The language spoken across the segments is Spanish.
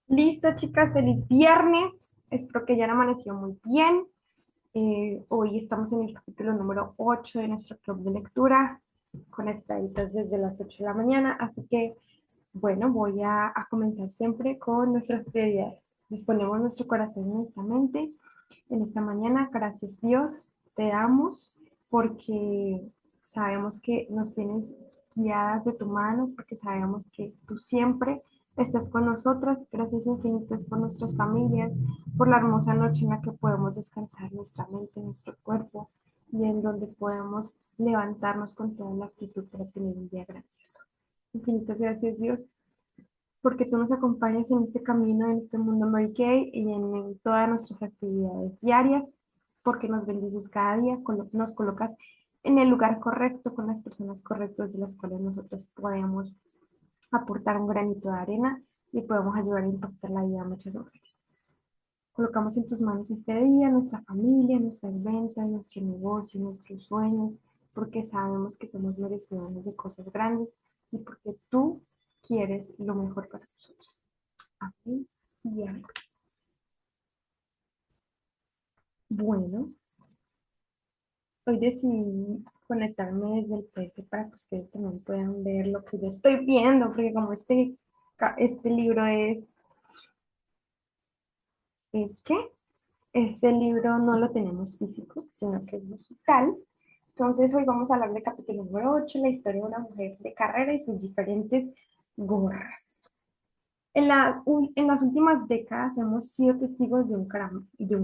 Listo, chicas, feliz viernes. Espero que hayan amanecido muy bien. Hoy estamos en el capítulo número 8 de nuestro club de lectura, conectaditas desde las 8 de la mañana. Así que, bueno, voy a comenzar siempre con nuestras prioridades. Disponemos nuestro corazón y nuestra mente en esta mañana. Gracias, Dios, te damos porque sabemos que nos tienes guiadas de tu mano, porque sabemos que tú siempre estás con nosotras. Gracias infinitas por nuestras familias, por la hermosa noche en la que podemos descansar nuestra mente, nuestro cuerpo y en donde podemos levantarnos con toda la actitud para tener un día grandioso. Infinitas gracias, Dios, porque tú nos acompañas en este camino, en este mundo Mary Kay y en todas nuestras actividades diarias, porque nos bendices cada día, nos colocas en el lugar correcto, con las personas correctas de las cuales nosotros podemos aportar un granito de arena y podemos ayudar a impactar la vida de muchas mujeres. Colocamos en tus manos este día, nuestra familia, nuestras ventas, nuestro negocio, nuestros sueños, porque sabemos que somos merecedores de cosas grandes y porque tú quieres lo mejor para nosotros. Amén y amén. Bueno, hoy decidí conectarme desde el PC para que ustedes también puedan ver lo que yo estoy viendo, porque como este libro es que este libro no lo tenemos físico, sino que es digital. Entonces hoy vamos a hablar del capítulo número 8, la historia de una mujer de carrera y sus diferentes gorras. En las últimas décadas hemos sido testigos de un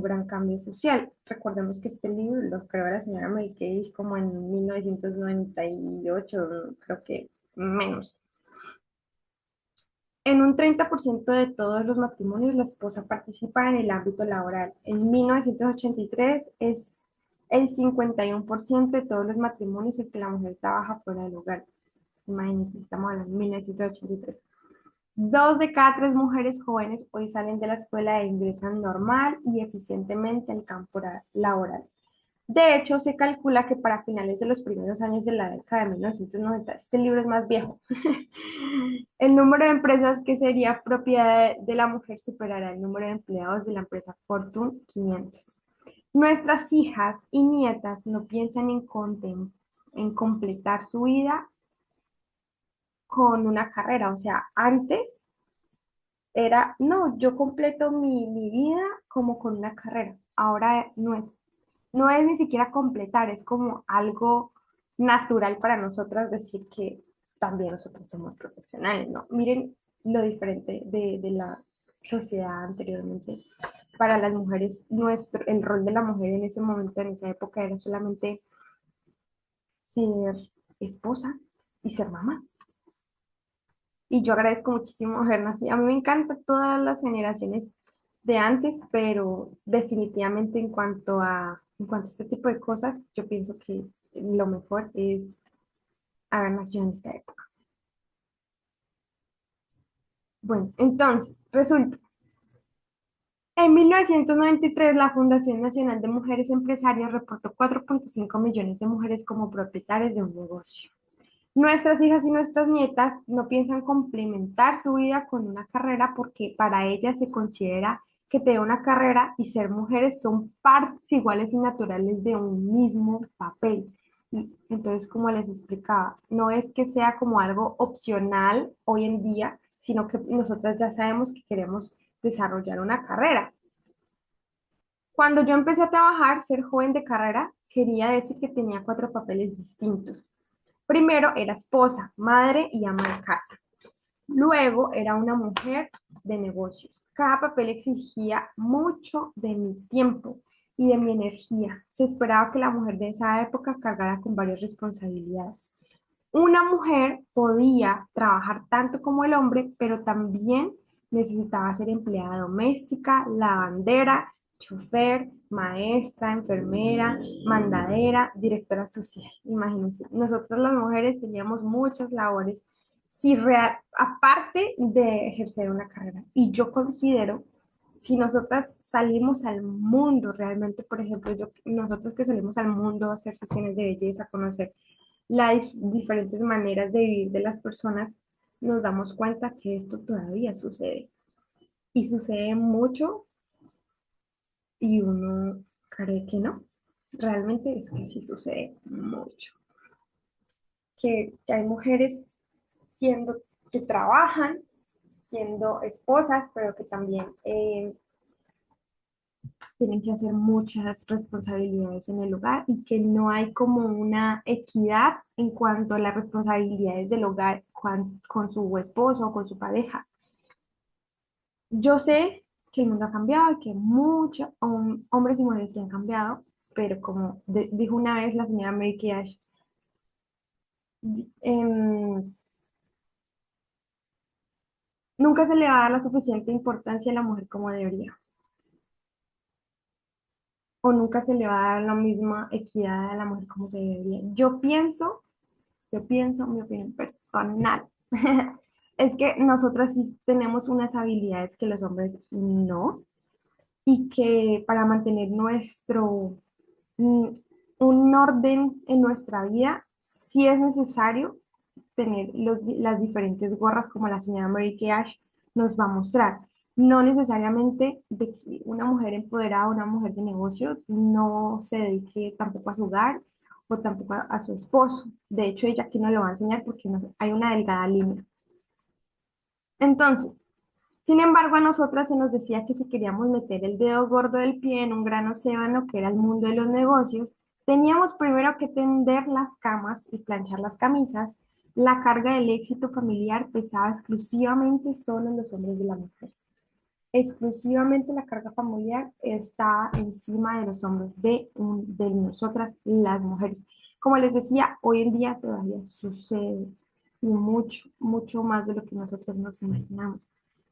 gran cambio social. Recordemos que este libro lo creó la señora Mary Kay como en 1998, creo que menos. En un 30% de todos los matrimonios, la esposa participa en el ámbito laboral. En 1983 es el 51% de todos los matrimonios en que la mujer trabaja fuera del hogar. Imagínense, estamos hablando de 1983. Dos de cada tres mujeres jóvenes hoy salen de la escuela e ingresan normal y eficientemente al campo laboral. De hecho, se calcula que para finales de los primeros años de la década de 1990, este libro es más viejo, el número de empresas que sería propiedad de la mujer superará el número de empleados de la empresa Fortune 500. Nuestras hijas y nietas no piensan en completar su vida con una carrera. O sea, antes era, no, yo completo mi vida como con una carrera. Ahora no es ni siquiera completar, es como algo natural para nosotras decir que también nosotros somos profesionales, ¿no? Miren lo diferente de la sociedad anteriormente. Para las mujeres, el rol de la mujer en ese momento, en esa época, era solamente ser esposa y ser mamá. Y yo agradezco muchísimo haber nacido. A mí me encantan todas las generaciones de antes, pero definitivamente en cuanto a este tipo de cosas, yo pienso que lo mejor es haber nacido en esta época. Bueno, entonces, resulta, en 1993 la Fundación Nacional de Mujeres Empresarias reportó 4,5 millones de mujeres como propietarias de un negocio. Nuestras hijas y nuestras nietas no piensan complementar su vida con una carrera porque para ellas se considera que tener una carrera y ser mujeres son partes iguales y naturales de un mismo papel. Y entonces, como les explicaba, no es que sea como algo opcional hoy en día, sino que nosotras ya sabemos que queremos desarrollar una carrera. Cuando yo empecé a trabajar, ser joven de carrera quería decir que tenía cuatro papeles distintos. Primero era esposa, madre y ama de casa. Luego era una mujer de negocios. Cada papel exigía mucho de mi tiempo y de mi energía. Se esperaba que la mujer de esa época cargara con varias responsabilidades. Una mujer podía trabajar tanto como el hombre, pero también necesitaba ser empleada doméstica, lavandera, chofer, maestra, enfermera, mandadera, directora social. Imagínense, nosotros las mujeres teníamos muchas labores aparte de ejercer una carrera. Y yo considero, si nosotras salimos al mundo realmente, por ejemplo, nosotros que salimos al mundo a hacer sesiones de belleza, a conocer las diferentes maneras de vivir de las personas, nos damos cuenta que esto todavía sucede. y sucede mucho y uno cree que no. Realmente es que sí sucede mucho. Que hay mujeres siendo que trabajan, siendo esposas, pero que también tienen que hacer muchas responsabilidades en el hogar y que no hay como una equidad en cuanto a las responsabilidades del hogar con su esposo o con su pareja. Yo sé que el mundo ha cambiado y que muchos hombres y mujeres que han cambiado, pero como dijo una vez la señora Mary Kay Ash, em, nunca se le va a dar la suficiente importancia a la mujer como debería, o nunca se le va a dar la misma equidad a la mujer como se debería. Yo pienso, mi opinión personal, es que nosotras sí tenemos unas habilidades que los hombres no, y que para mantener mm, un orden en nuestra vida, sí es necesario tener las diferentes gorras como la señora Mary Kay Ash nos va a mostrar. No necesariamente de que una mujer empoderada, una mujer de negocio, no se dedique tampoco a su hogar o tampoco a su esposo. De hecho, ella aquí no lo va a enseñar porque hay una delgada línea. Entonces, sin embargo, a nosotras se nos decía que si queríamos meter el dedo gordo del pie en un gran océano que era el mundo de los negocios, teníamos primero que tender las camas y planchar las camisas. La carga del éxito familiar pesaba exclusivamente solo en los hombros de la mujer. Exclusivamente la carga familiar está encima de los hombros de nosotras, las mujeres. Como les decía, hoy en día todavía sucede y mucho, mucho más de lo que nosotros nos imaginamos.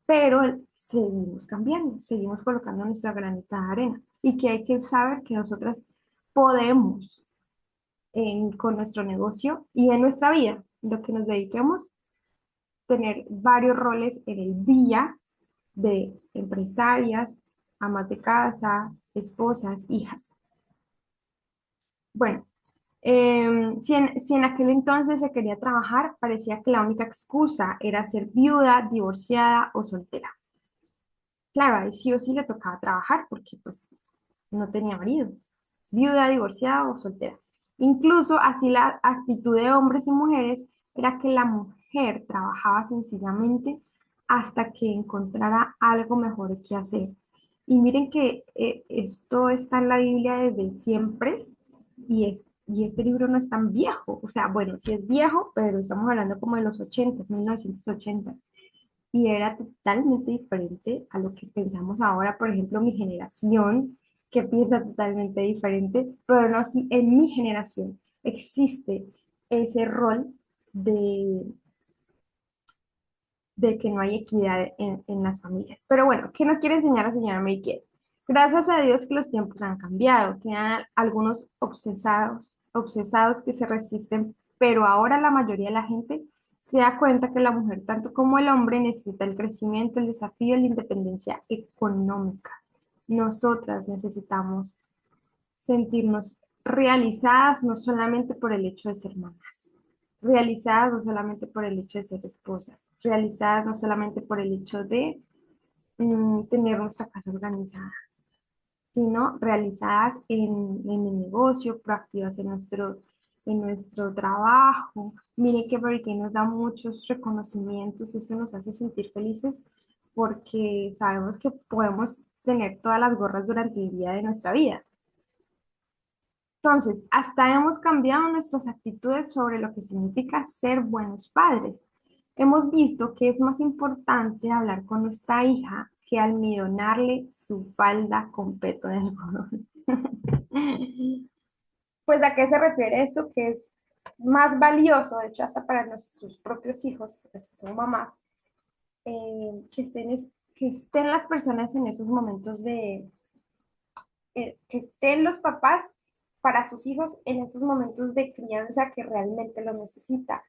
Pero seguimos cambiando, seguimos colocando nuestra granita de arena y que hay que saber que nosotras podemos con nuestro negocio y en nuestra vida, lo que nos dediquemos, tener varios roles en el día de empresarias, amas de casa, esposas, hijas. Bueno, si en aquel entonces se quería trabajar, parecía que la única excusa era ser viuda, divorciada o soltera. Claro, ahí sí o sí le tocaba trabajar porque pues no tenía marido, viuda, divorciada o soltera. Incluso así la actitud de hombres y mujeres era que la mujer trabajaba sencillamente hasta que encontrara algo mejor que hacer. Y miren que esto está en la Biblia desde siempre y este libro no es tan viejo. O sea, bueno, sí es viejo, pero estamos hablando como de los 80, 1980 y era totalmente diferente a lo que pensamos ahora, por ejemplo, mi generación, que piensa totalmente diferente, pero no así en mi generación existe ese rol de, de que no hay equidad en las familias. Pero bueno, ¿qué nos quiere enseñar la señora Mary Kay? Gracias a Dios que los tiempos han cambiado, quedan algunos obsesados que se resisten, pero ahora la mayoría de la gente se da cuenta que la mujer, tanto como el hombre, necesita el crecimiento, el desafío y la independencia económica. Nosotras necesitamos sentirnos realizadas no solamente por el hecho de ser mamás, realizadas no solamente por el hecho de ser esposas, realizadas no solamente por el hecho de tener nuestra casa organizada, sino realizadas en el negocio, proactivas en nuestro trabajo. Mire que Berry nos da muchos reconocimientos y eso nos hace sentir felices porque sabemos que podemos tener todas las gorras durante el día de nuestra vida. Entonces, hasta hemos cambiado nuestras actitudes sobre lo que significa ser buenos padres. Hemos visto que es más importante hablar con nuestra hija que almidonarle su falda con peto de algodón. Pues ¿a qué se refiere esto? Que es más valioso, de hecho, hasta para nuestros propios hijos, las que son mamás, que estén las personas en esos momentos que estén los papás para sus hijos en esos momentos de crianza que realmente lo necesita,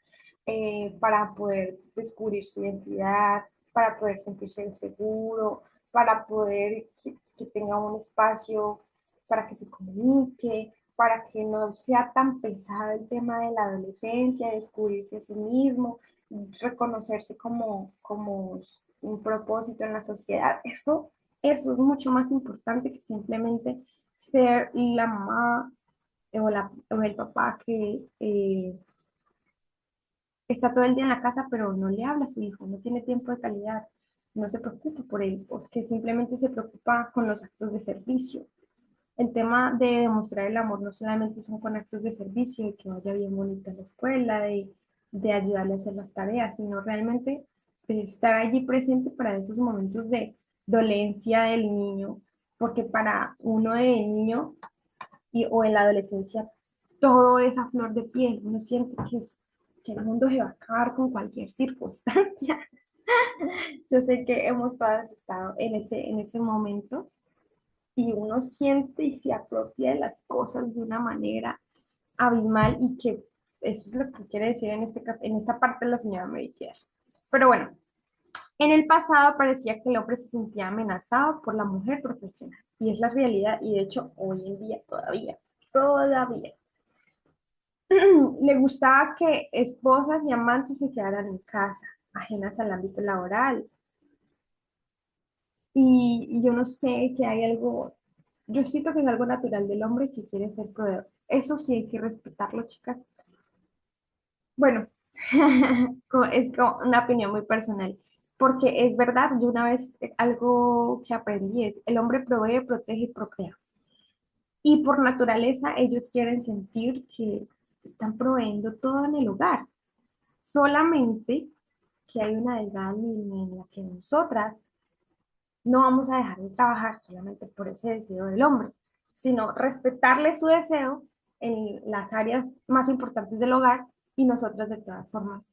para poder descubrir su identidad, para poder sentirse seguro, para poder que tenga un espacio para que se comunique, para que no sea tan pesado el tema de la adolescencia, descubrirse a sí mismo reconocerse como un propósito en la sociedad. Eso es mucho más importante que simplemente ser la mamá o el papá que está todo el día en la casa, pero no le habla a su hijo, no tiene tiempo de calidad, no se preocupa por él, o que simplemente se preocupa con los actos de servicio. El tema de demostrar el amor no solamente son con actos de servicio, de que vaya bien bonita a la escuela, de ayudarle a hacer las tareas, sino realmente de estar allí presente para esos momentos de dolencia del niño, porque para uno de niño o en la adolescencia todo es a flor de piel, uno siente que el mundo se va a acabar con cualquier circunstancia. Yo sé que hemos todas estado en ese momento y uno siente y se apropia de las cosas de una manera abismal y que eso es lo que quiere decir en esta parte de la señora Mary Kay. Pero bueno, en el pasado parecía que el hombre se sentía amenazado por la mujer profesional y es la realidad y de hecho hoy en día todavía. Le gustaba que esposas y amantes se quedaran en casa, ajenas al ámbito laboral. Y yo no sé que hay algo, yo siento que es algo natural del hombre que quiere ser proveedor. Eso sí hay que respetarlo, chicas. Bueno, es como una opinión muy personal, porque es verdad, yo una vez algo que aprendí es, el hombre provee, protege y procrea. Y por naturaleza ellos quieren sentir que están proveyendo todo en el hogar. Solamente que hay una delgada línea en la que nosotras no vamos a dejar de trabajar solamente por ese deseo del hombre, sino respetarle su deseo en las áreas más importantes del hogar y nosotras de todas formas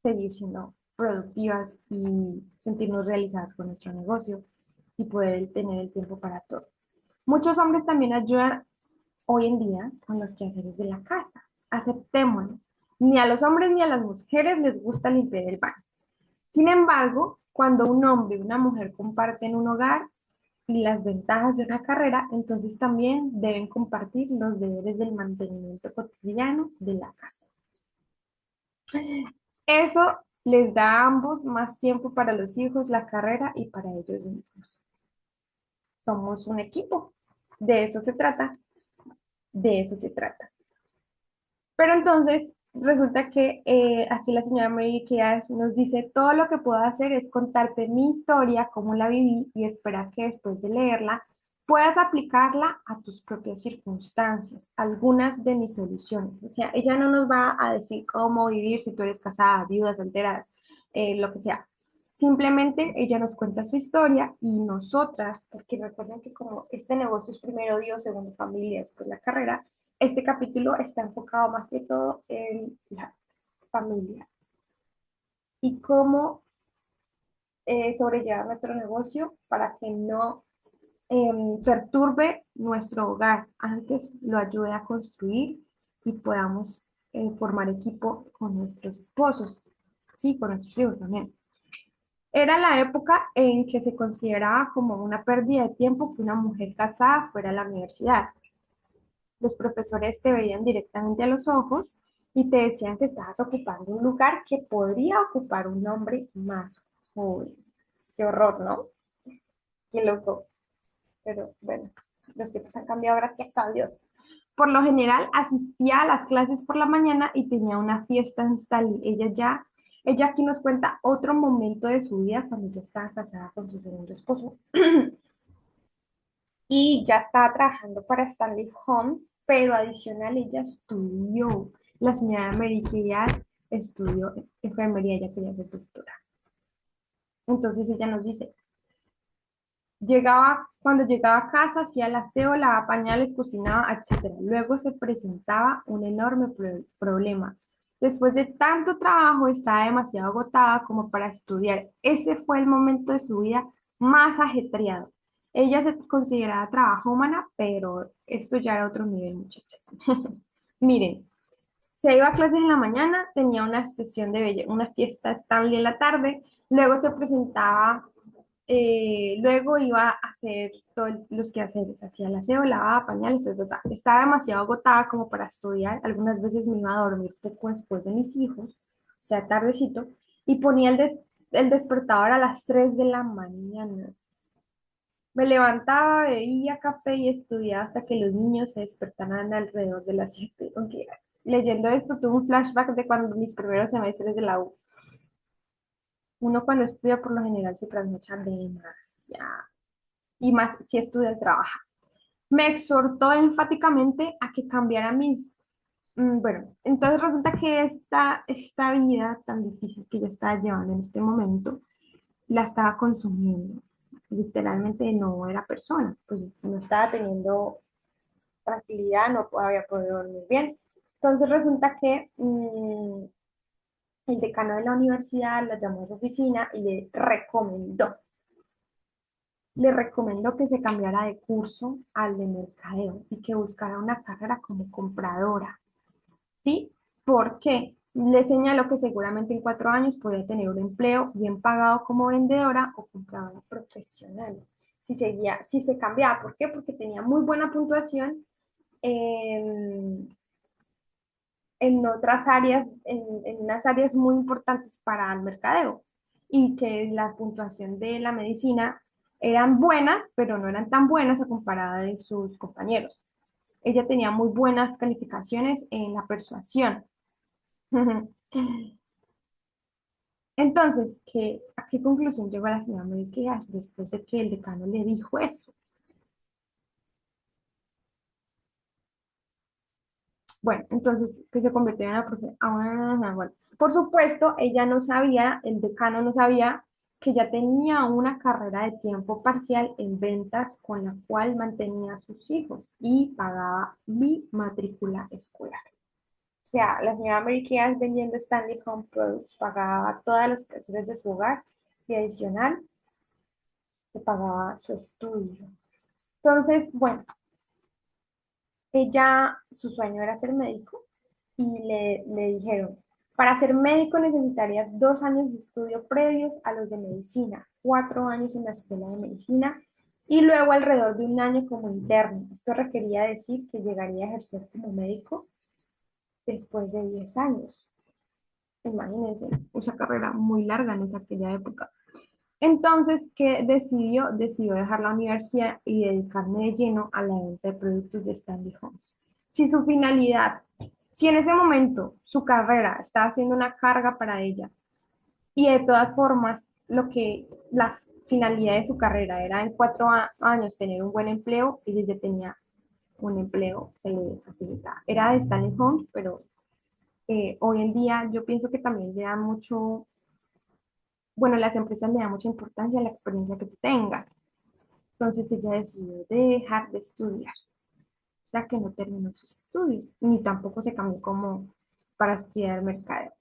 seguir siendo productivas y sentirnos realizadas con nuestro negocio y poder tener el tiempo para todo. Muchos hombres también ayudan hoy en día con los quehaceres de la casa. Aceptémoslo. Ni a los hombres ni a las mujeres les gusta limpiar el baño. Sin embargo, cuando un hombre y una mujer comparten un hogar y las ventajas de una carrera, entonces también deben compartir los deberes del mantenimiento cotidiano de la casa. Eso les da a ambos más tiempo para los hijos, la carrera y para ellos mismos. Somos un equipo. De eso se trata. De eso se trata. Pero entonces resulta que aquí la señora Mary Kay nos dice, todo lo que puedo hacer es contarte mi historia, cómo la viví y esperar que después de leerla puedas aplicarla a tus propias circunstancias, algunas de mis soluciones. O sea, ella no nos va a decir cómo vivir si tú eres casada, viuda, soltera, lo que sea. Simplemente ella nos cuenta su historia y nosotras, porque recuerden que como este negocio es primero Dios, segundo familia, después la carrera, este capítulo está enfocado más que todo en la familia y cómo sobrellevar nuestro negocio para que no perturbe nuestro hogar, antes lo ayude a construir y podamos formar equipo con nuestros esposos, sí, con nuestros hijos también. Era la época en que se consideraba como una pérdida de tiempo que una mujer casada fuera a la universidad. Los profesores te veían directamente a los ojos y te decían que estabas ocupando un lugar que podría ocupar un hombre más joven. Qué horror, ¿no? Qué loco. Pero bueno, los tiempos han cambiado, gracias a Dios. Por lo general asistía a las clases por la mañana y tenía una fiesta en Stali. Ella aquí nos cuenta otro momento de su vida cuando ya estaba casada con su segundo esposo y ya estaba trabajando para Stanley Homes, pero adicional ella estudió. La señora Mary Kay estudió enfermería, ella quería ser doctora. Entonces ella nos dice, cuando llegaba a casa, hacía el aseo, lavaba pañales, cocinaba, etcétera. Luego se presentaba un enorme problema. Después de tanto trabajo, estaba demasiado agotada como para estudiar. Ese fue el momento de su vida más ajetreado. Ella se consideraba trabajo humana, pero esto ya era otro nivel, muchachos. Miren, se iba a clases en la mañana, tenía una sesión de belleza, una fiesta estable en la tarde, luego se presentaba luego iba a hacer todos los quehaceres, hacía el aseo, lavaba pañales, etc. Estaba demasiado agotada como para estudiar. Algunas veces me iba a dormir poco después de mis hijos. sea, tardecito, y ponía el despertador a las 3 de la mañana. Me levantaba, bebía café y estudiaba hasta que los niños se despertaran alrededor de las 7. Aunque leyendo esto tuve un flashback de cuando mis primeros semestres de la U. Uno cuando estudia por lo general se trasnocha demasiado. Y más si estudia y trabaja. Me exhortó enfáticamente a que cambiara bueno, entonces resulta que esta vida tan difícil que yo estaba llevando en este momento, la estaba consumiendo. Literalmente no era persona, pues no estaba teniendo tranquilidad, no había podido dormir bien. Entonces resulta que el decano de la universidad la llamó a su oficina y le recomendó que se cambiara de curso al de mercadeo y que buscara una carrera como compradora. ¿Sí? ¿Por qué? Le señaló que seguramente en 4 años podría tener un empleo bien pagado como vendedora o compradora profesional. Si se cambiaba, ¿por qué? Porque tenía muy buena puntuación en, en otras áreas, en unas áreas muy importantes para el mercadeo y que la puntuación de la medicina eran buenas, pero no eran tan buenas a comparada de sus compañeros. Ella tenía muy buenas calificaciones en la persuasión. Entonces, ¿a qué conclusión llegó la señora Mary Kay después de que el decano le dijo eso? Bueno, entonces, que se convirtió en una profesora. Bueno, por supuesto, ella no sabía, el decano no sabía que ya tenía una carrera de tiempo parcial en ventas con la cual mantenía a sus hijos y pagaba mi matrícula escolar. O sea, la señora Mary Kay vendiendo Stanley Home Products pagaba todas las quehaceres de su hogar y adicional le pagaba su estudio. Entonces, bueno, su sueño era ser médico y le dijeron, para ser médico necesitarías 2 años de estudio previos a los de medicina, 4 años en la escuela de medicina y luego alrededor de un año como interno. Esto requería decir que llegaría a ejercer como médico después de 10 años. Imagínense, esa carrera muy larga en aquella época. Entonces, ¿qué decidió? Decidió dejar la universidad y dedicarme de lleno a la venta de productos de Stanley Homes. Si su finalidad, si en ese momento su carrera estaba siendo una carga para ella y de todas formas la finalidad de su carrera era en 4 años tener un buen empleo, ella ya tenía un empleo que le facilitaba. Era de Stanley Homes, pero hoy en día yo pienso que también le da mucho, bueno, las empresas le dan mucha importancia a la experiencia que tú tengas. Entonces ella decidió dejar de estudiar, o sea que no terminó sus estudios, ni tampoco se cambió como para estudiar mercadeo.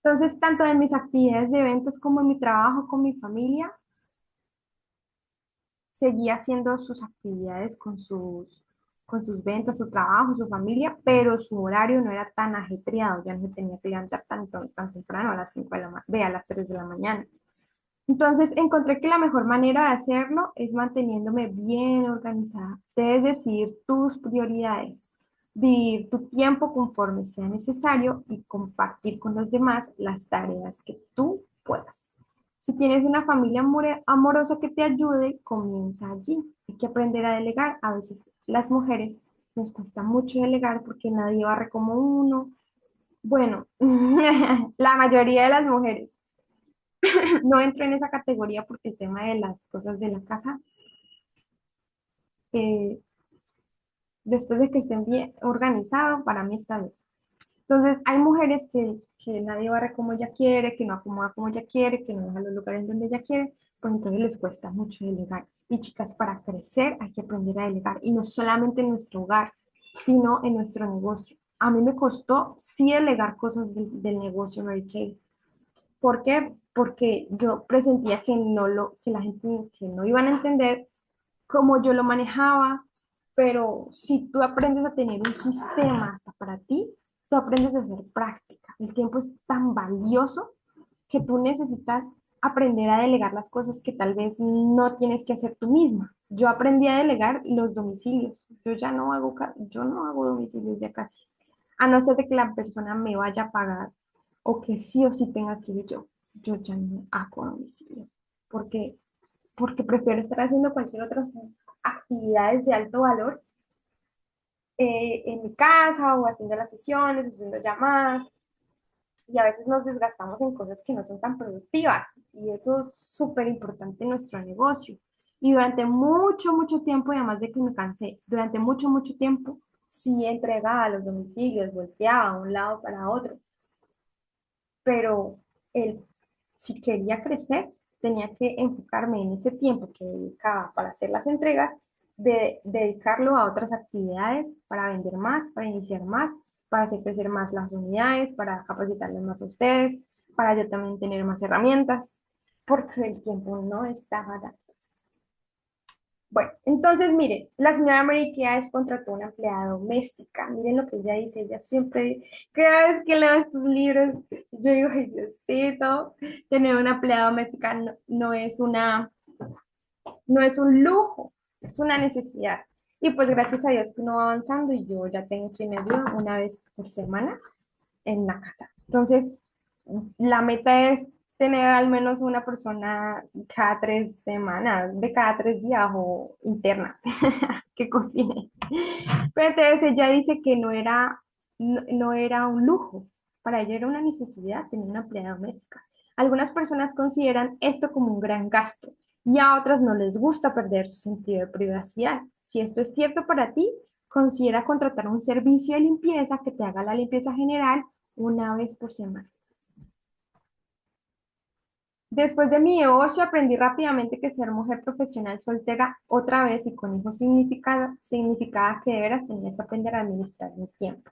Entonces, tanto en mis actividades de ventas como en mi trabajo con mi familia, seguía haciendo sus actividades con sus ventas, su trabajo, su familia, pero su horario no era tan ajetreado, ya no se tenía que levantar tan temprano a las 5 de la a las 3 de la mañana. Entonces encontré que la mejor manera de hacerlo es manteniéndome bien organizada. Debes decidir tus prioridades, dividir tu tiempo conforme sea necesario y compartir con los demás las tareas que tú puedas. Si tienes una familia amorosa que te ayude, comienza allí. Hay que aprender a delegar. A veces las mujeres nos cuesta mucho delegar porque nadie barre como uno. Bueno, la mayoría de las mujeres. No entro en esa categoría porque el tema de las cosas de la casa, eh, después de que estén bien organizados, para mí está bien. Entonces, hay mujeres que nadie barre como ella quiere, que no acomoda como ella quiere, que no deja los lugares donde ella quiere, pues entonces les cuesta mucho delegar. Y chicas, para crecer hay que aprender a delegar, y no solamente en nuestro hogar, sino en nuestro negocio. A mí me costó sí delegar cosas del negocio Mary Kay. ¿Por qué? Porque yo presentía que la gente que no iban a entender cómo yo lo manejaba, pero si tú aprendes a tener un sistema hasta para ti, tú aprendes a hacer práctica. El tiempo es tan valioso que tú necesitas aprender a delegar las cosas que tal vez no tienes que hacer tú misma. Yo aprendí a delegar los domicilios. Yo no hago domicilios ya casi, a no ser de que la persona me vaya a pagar o que sí o sí tenga que ir yo ya no hago domicilios, porque, porque prefiero estar haciendo cualquier otra actividades de alto valor en mi casa o haciendo las sesiones, haciendo llamadas, y a veces nos desgastamos en cosas que no son tan productivas, y eso es súper importante en nuestro negocio. Y durante mucho, mucho tiempo, y además de que me cansé, durante mucho, mucho tiempo, sí entregaba los domicilios, volteaba de un lado para otro, pero él, si quería crecer, tenía que enfocarme en ese tiempo que dedicaba para hacer las entregas, de dedicarlo a otras actividades para vender más, para iniciar más, para hacer crecer más las unidades, para capacitarles más a ustedes, para yo también tener más herramientas, porque el tiempo no estaba dando. Bueno, entonces mire, la señora Mary Kay contrató una empleada doméstica. Miren lo que ella dice. Ella siempre, cada vez que leo estos libros, yo digo, ay, Diosito, tener una empleada doméstica no es no es un lujo, es una necesidad. Y pues gracias a Dios que uno va avanzando y yo ya tengo quien me ayuda una vez por semana en la casa. Entonces, la meta es tener al menos una persona cada 3 semanas, de cada 3 días o interna, que cocine. Pero entonces ella dice que no era un lujo, para ella era una necesidad tener una empleada doméstica. Algunas personas consideran esto como un gran gasto y a otras no les gusta perder su sentido de privacidad. Si esto es cierto para ti, considera contratar un servicio de limpieza que te haga la limpieza general una vez por semana. Después de mi divorcio aprendí rápidamente que ser mujer profesional soltera otra vez y con hijos significaba que de veras tenía que aprender a administrar mi tiempo.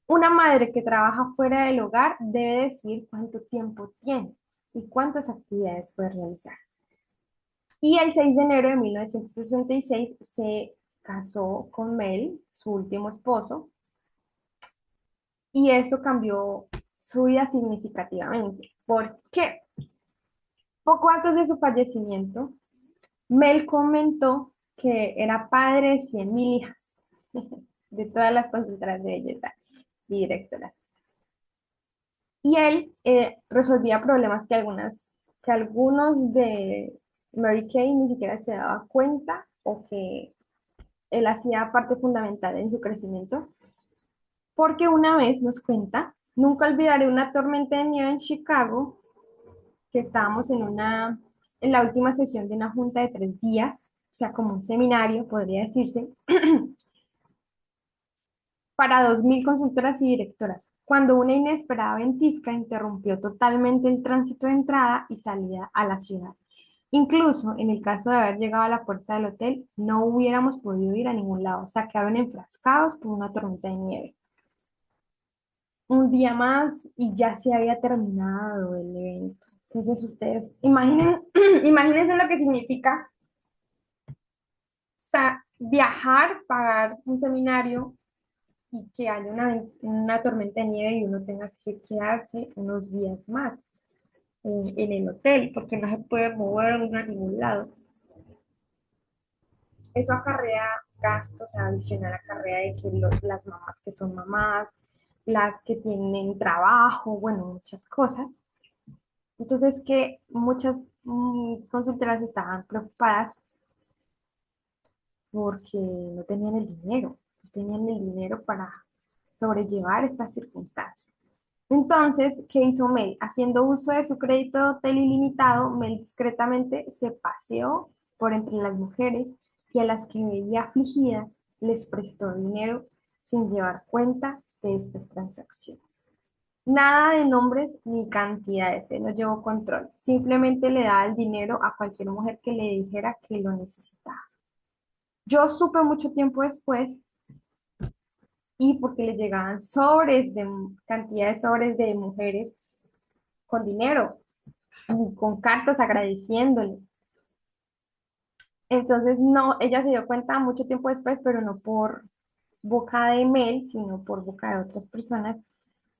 Una madre que trabaja fuera del hogar debe decidir cuánto tiempo tiene y cuántas actividades puede realizar. Y el 6 de enero de 1966 se casó con Mel, su último esposo, y eso cambió su vida significativamente. ¿Por qué? Poco antes de su fallecimiento, Mel comentó que era padre de 100.000 hijas, de todas las consultoras de belleza y directoras. Y él resolvía problemas que algunos de Mary Kay ni siquiera se daba cuenta o que él hacía parte fundamental en su crecimiento. Porque una vez nos cuenta, nunca olvidaré una tormenta de nieve en Chicago, que estábamos en la última sesión de una junta de 3 días, o sea, como un seminario, podría decirse, para 2.000 consultoras y directoras, cuando una inesperada ventisca interrumpió totalmente el tránsito de entrada y salida a la ciudad. Incluso en el caso de haber llegado a la puerta del hotel, no hubiéramos podido ir a ningún lado, o sea, quedaron enfrascados por una tormenta de nieve. Un día más y ya se había terminado el evento. Entonces ustedes imagínense lo que significa viajar, pagar un seminario y que haya una tormenta de nieve y uno tenga que quedarse unos días más en el hotel porque no se puede mover a ningún lado. Eso acarrea gastos adicional, acarrea de que las mamás que son mamás, las que tienen trabajo, bueno, muchas cosas. Entonces que muchas consultoras estaban preocupadas porque no tenían el dinero, no tenían el dinero para sobrellevar estas circunstancias. Entonces, ¿qué hizo Mel? Haciendo uso de su crédito de hotel ilimitado, Mel discretamente se paseó por entre las mujeres y a las que veía afligidas les prestó dinero sin llevar cuenta de estas transacciones. Nada de nombres ni cantidades, él no llevó control. Simplemente le daba el dinero a cualquier mujer que le dijera que lo necesitaba. Yo supe mucho tiempo después y porque le llegaban cantidad de sobres de mujeres con dinero y con cartas agradeciéndole. Entonces, no, ella se dio cuenta mucho tiempo después, pero no por boca de Mel, sino por boca de otras personas.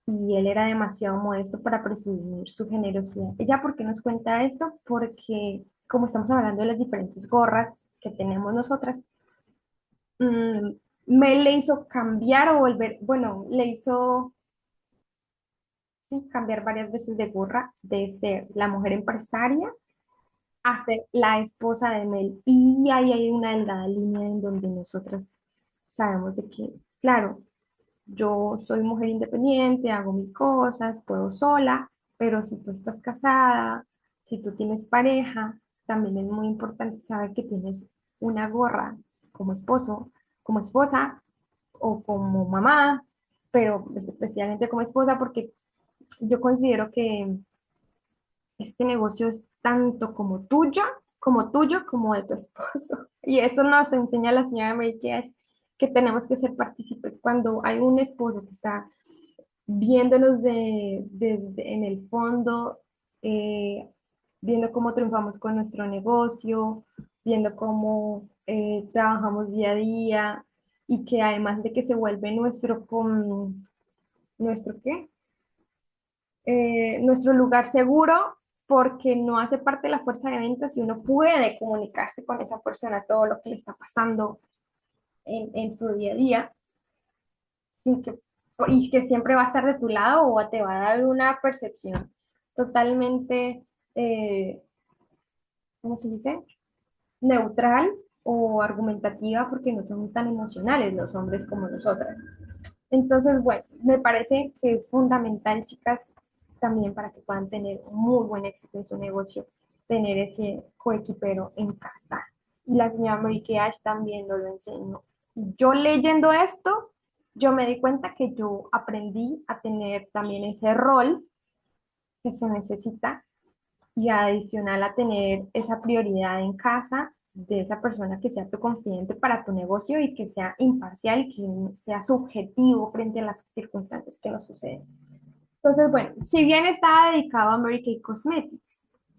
Y él era demasiado modesto para presumir su generosidad. ¿Ella por qué nos cuenta esto? Porque como estamos hablando de las diferentes gorras que tenemos nosotras, mmm, Mel le hizo cambiar o volver, bueno, le hizo ¿sí? Cambiar varias veces de gorra, de ser la mujer empresaria a ser la esposa de Mel. Y ahí hay una delgada línea en donde nosotras sabemos de que, claro, yo soy mujer independiente, hago mis cosas, puedo sola, pero si tú estás casada, si tú tienes pareja, también es muy importante saber que tienes una gorra como esposo, como esposa o como mamá, pero especialmente como esposa, porque yo considero que este negocio es tanto como tuyo, como de tu esposo. Y eso nos enseña la señora Mary Kay Ash, que tenemos que ser partícipes cuando hay un esposo que está viéndonos desde en el fondo, eh, viendo cómo triunfamos con nuestro negocio, viendo cómo trabajamos día a día y que además de que se vuelve nuestro ¿qué? Nuestro lugar seguro porque no hace parte de la fuerza de ventas y uno puede comunicarse con esa persona todo lo que le está pasando en su día a día sin que, y que siempre va a estar de tu lado o te va a dar una percepción totalmente, eh, ¿cómo se dice? Neutral o argumentativa porque no son tan emocionales los hombres como nosotras. Entonces, bueno, me parece que es fundamental, chicas, también para que puedan tener un muy buen éxito en su negocio, tener ese coequipero en casa. Y la señora Mary Kay Ash también nos lo enseñó. Yo leyendo esto, yo me di cuenta que yo aprendí a tener también ese rol que se necesita y adicional a tener esa prioridad en casa de esa persona que sea tu confidente para tu negocio y que sea imparcial y que no sea subjetivo frente a las circunstancias que nos suceden. Entonces, bueno, si bien estaba dedicado a Mary Kay Cosmetics,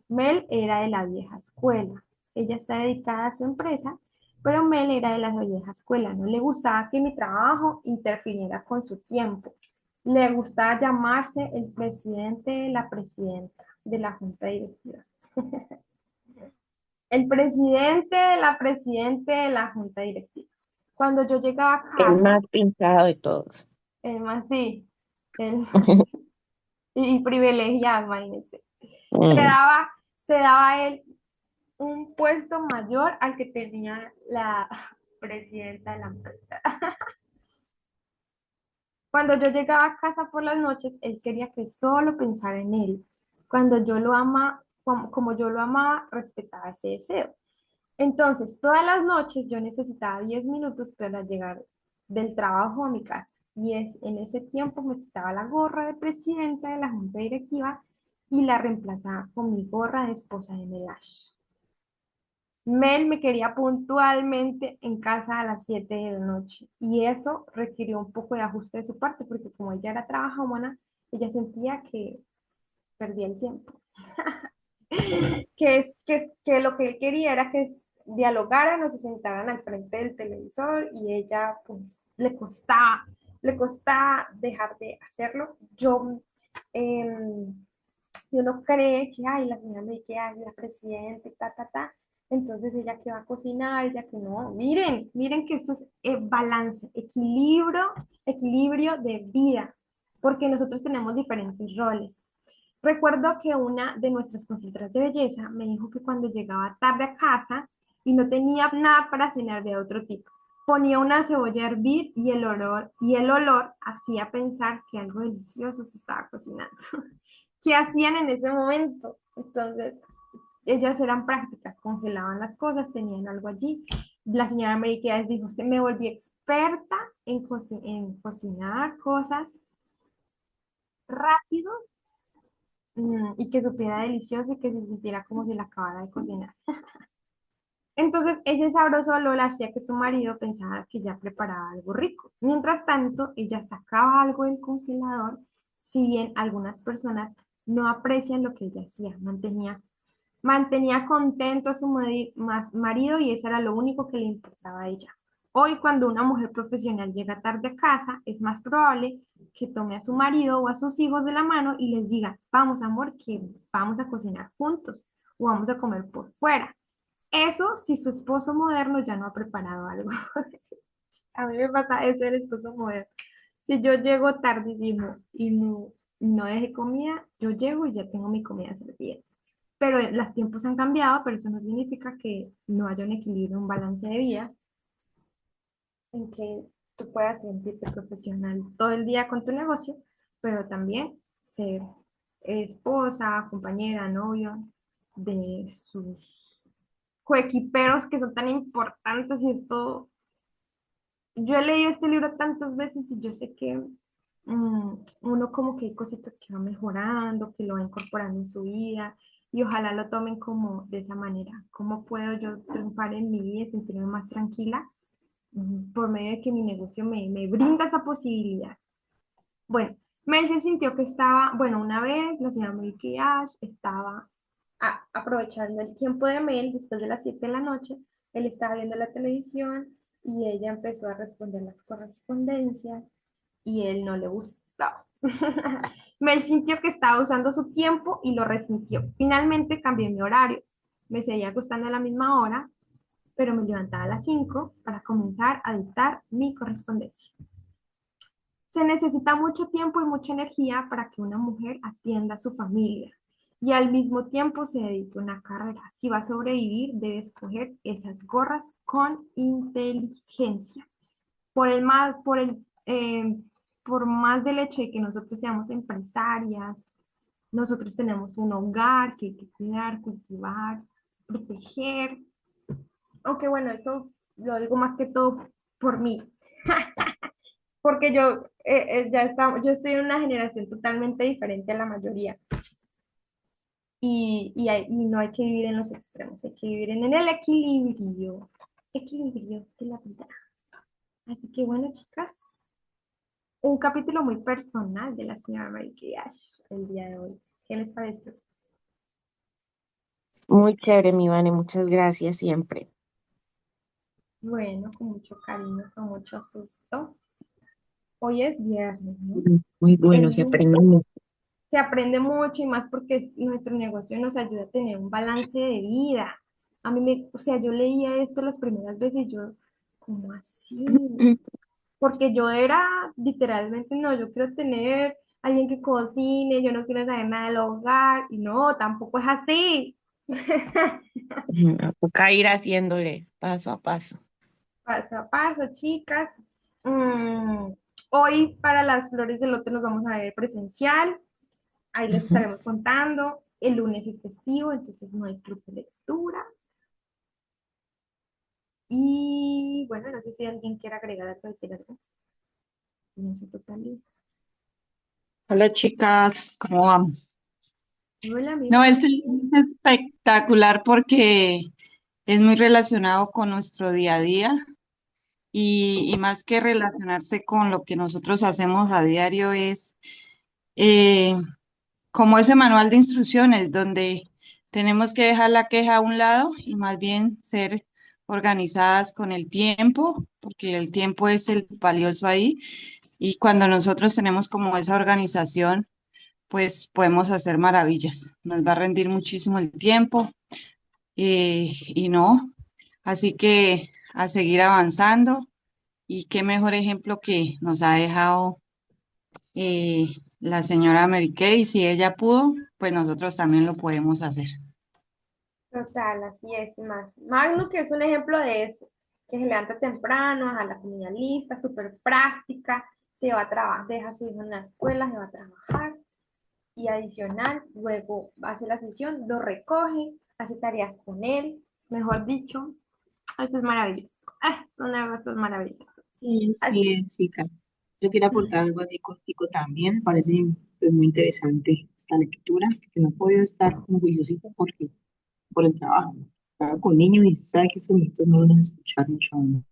Mel era de la vieja escuela. Ella está dedicada a su empresa, pero Mel era de la vieja escuela. No le gustaba que mi trabajo interfiriera con su tiempo. Le gustaba llamarse el presidente, la presidenta de la junta directiva. El presidente de la presidente de la junta directiva. Cuando yo llegaba a El casa, más pintado de todos. el más sí, el y privilegiado, imagínense. Se Mm. daba, se daba a él un puesto mayor al que tenía la presidenta de la empresa. Cuando yo llegaba a casa por las noches, él quería que solo pensara en él. Cuando yo lo ama, como yo lo amaba, respetaba ese deseo. Entonces, todas las noches yo necesitaba 10 minutos para llegar del trabajo a mi casa. Y en ese tiempo me quitaba la gorra de presidenta de la junta directiva y la reemplazaba con mi gorra de esposa de Melash. Mel me quería puntualmente en casa a las 7 de la noche y eso requirió un poco de ajuste de su parte porque como ella era trabajadora, ella sentía que perdía el tiempo. Que lo que él quería era que dialogaran o se sentaran al frente del televisor y ella pues le costaba dejar de hacerlo. Y uno cree que, ay, la señora me dice, ay, la presidenta, ta. Entonces ella que va a cocinar, ella que no. Miren que esto es balance, equilibrio de vida, porque nosotros tenemos diferentes roles. Recuerdo que una de nuestras consultoras de belleza me dijo que cuando llegaba tarde a casa y no tenía nada para cenar de otro tipo, ponía una cebolla a hervir y el olor hacía pensar que algo delicioso se estaba cocinando. ¿Qué hacían en ese momento? Entonces, ellas eran prácticas, congelaban las cosas, tenían algo allí. La señora Mary Kay dijo, se me volví experta en cocinar cosas rápido y que supiera delicioso y que se sintiera como si la acabara de cocinar. Entonces, ese sabroso olor hacía que su marido pensara que ya preparaba algo rico. Mientras tanto, ella sacaba algo del congelador, si bien algunas personas no aprecian lo que ella hacía, mantenía contento a su marido y eso era lo único que le importaba a ella. Hoy, cuando una mujer profesional llega tarde a casa, es más probable que tome a su marido o a sus hijos de la mano y les diga, vamos amor, que vamos a cocinar juntos o vamos a comer por fuera. Eso si su esposo moderno ya no ha preparado algo. A mí me pasa eso el esposo moderno. Si yo llego tardísimo y no, no dejé comida, yo llego y ya tengo mi comida servida. Pero los tiempos han cambiado, pero eso no significa que no haya un equilibrio, un balance de vida en que tú puedas sentirte profesional todo el día con tu negocio, pero también ser esposa, compañera, novio de sus coequiperos que son tan importantes y esto, yo he leído este libro tantas veces y yo sé que uno como que hay cositas que va mejorando, que lo va incorporando en su vida y ojalá lo tomen como de esa manera. ¿Cómo puedo yo triunfar en mi vida y sentirme más tranquila? Por medio de que mi negocio me brinda esa posibilidad. Bueno, Mel se sintió que estaba, bueno, una vez la señora Milky Ash estaba aprovechando el tiempo de Mel después de las 7 de la noche, él estaba viendo la televisión y ella empezó a responder las correspondencias y él no le gustó. Mel sintió que estaba usando su tiempo y lo resintió. Finalmente cambié mi horario. Me seguía acostando a la misma hora, pero me levantaba a las 5 para comenzar a dictar mi correspondencia. Se necesita mucho tiempo y mucha energía para que una mujer atienda a su familia y al mismo tiempo se dedique a una carrera. Si va a sobrevivir, debe escoger esas gorras con inteligencia. Por el más, por más del hecho de que nosotros seamos empresarias, nosotros tenemos un hogar que hay que cuidar, cultivar, proteger. Aunque bueno, eso lo digo más que todo por mí, porque yo estoy en una generación totalmente diferente a la mayoría y no hay que vivir en los extremos, hay que vivir en el equilibrio de la vida. Así que bueno, chicas, un capítulo muy personal de la señora Mary Kay Ash el día de hoy. ¿Qué les pareció? Muy chévere, mi Vane, muchas gracias siempre. Bueno, con mucho cariño, con mucho susto. Hoy es viernes, ¿no? Muy bueno, El se lunes aprende mucho. se aprende mucho y más porque nuestro negocio nos ayuda a tener un balance de vida. O sea, yo leía esto las primeras veces y yo, ¿cómo así? Porque yo era literalmente, no, yo quiero tener alguien que cocine, yo no quiero saber nada del hogar, y no, tampoco es así. Toca ir haciéndole paso a paso. Paso a paso, chicas. Mm, Hoy para las flores del lote nos vamos a ver presencial. Ahí les Ujú. estaremos contando. El lunes es festivo, entonces no hay club de lectura. Y bueno, no sé si alguien quiere agregar algo, decir algo. En su totalidad. Hola chicas, ¿cómo vamos? Hola, bien No, por este aquí. libro es espectacular porque es muy relacionado con nuestro día a día y más que relacionarse con lo que nosotros hacemos a diario es eh, como ese manual de instrucciones donde tenemos que dejar la queja a un lado y más bien ser organizadas con el tiempo, porque el tiempo es el valioso ahí y cuando nosotros tenemos como esa organización pues podemos hacer maravillas. Nos va a rendir muchísimo el tiempo y no. Así que a seguir avanzando y qué mejor ejemplo que nos ha dejado eh, la señora Mary Kay. Si ella pudo, pues nosotros también lo podemos hacer. Total, así es, y más. Magno, que es un ejemplo de eso, que se levanta temprano, a la comida lista, súper práctica, se va a trabajar, deja a su hijo en la escuela, se va a trabajar, y adicional, luego hace la sesión, lo recoge, hace tareas con él, mejor dicho, eso es maravilloso. Son negocios maravillosos. Sí, Así- sí, sí, Karen. Yo quería aportar algo así contigo también. Me parece pues, muy interesante esta lectura, que no podía estar como juiciosita porque por el trabajo. Estaba con niños y sabe que estos niños no los dejan escuchar mucho a uno.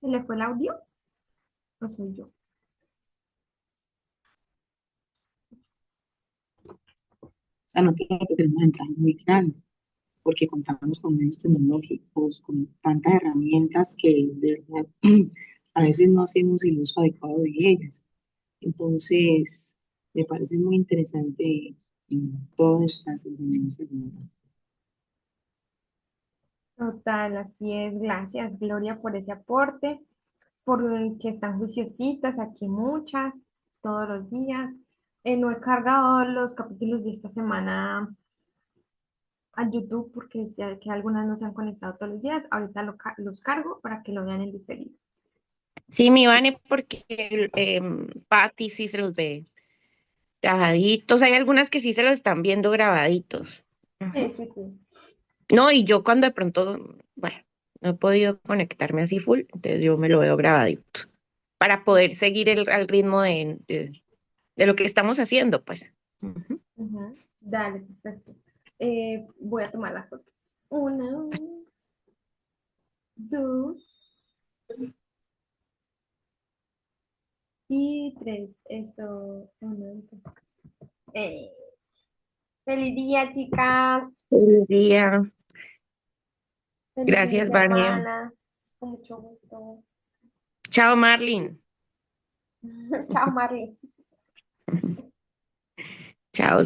¿Se le fue el audio? ¿O soy yo? O sea, no tiene que tener una ventaja muy grande porque contamos con medios tecnológicos, con tantas herramientas que de verdad a veces no hacemos el uso adecuado de ellas. Entonces, me parece muy interesante todas estas enseñanzas, ¿verdad? Total, así es. Gracias, Gloria, por ese aporte, por el que están juiciositas, aquí muchas, todos los días. No he cargado los capítulos de esta semana a YouTube porque sé que algunas no se han conectado todos los días. Ahorita los cargo para que lo vean en diferido. Sí, mi Vane, porque Patty sí se los ve grabaditos. Hay algunas que sí se los están viendo grabaditos. Sí, Ujú. sí, sí. No, y yo cuando de pronto, bueno, no he podido conectarme así full, entonces yo me lo veo grabadito para poder seguir al ritmo de lo que estamos haciendo, pues. Ujú. Ujú. Dale, perfecto. Voy a tomar las fotos. Una, dos y tres. Eso. Una, dos. Eh, Feliz día, chicas. Feliz día. Feliz fin de Gracias, Vania. semana. Con mucho gusto. Chao, Marlin. Chao, Marley. Chao.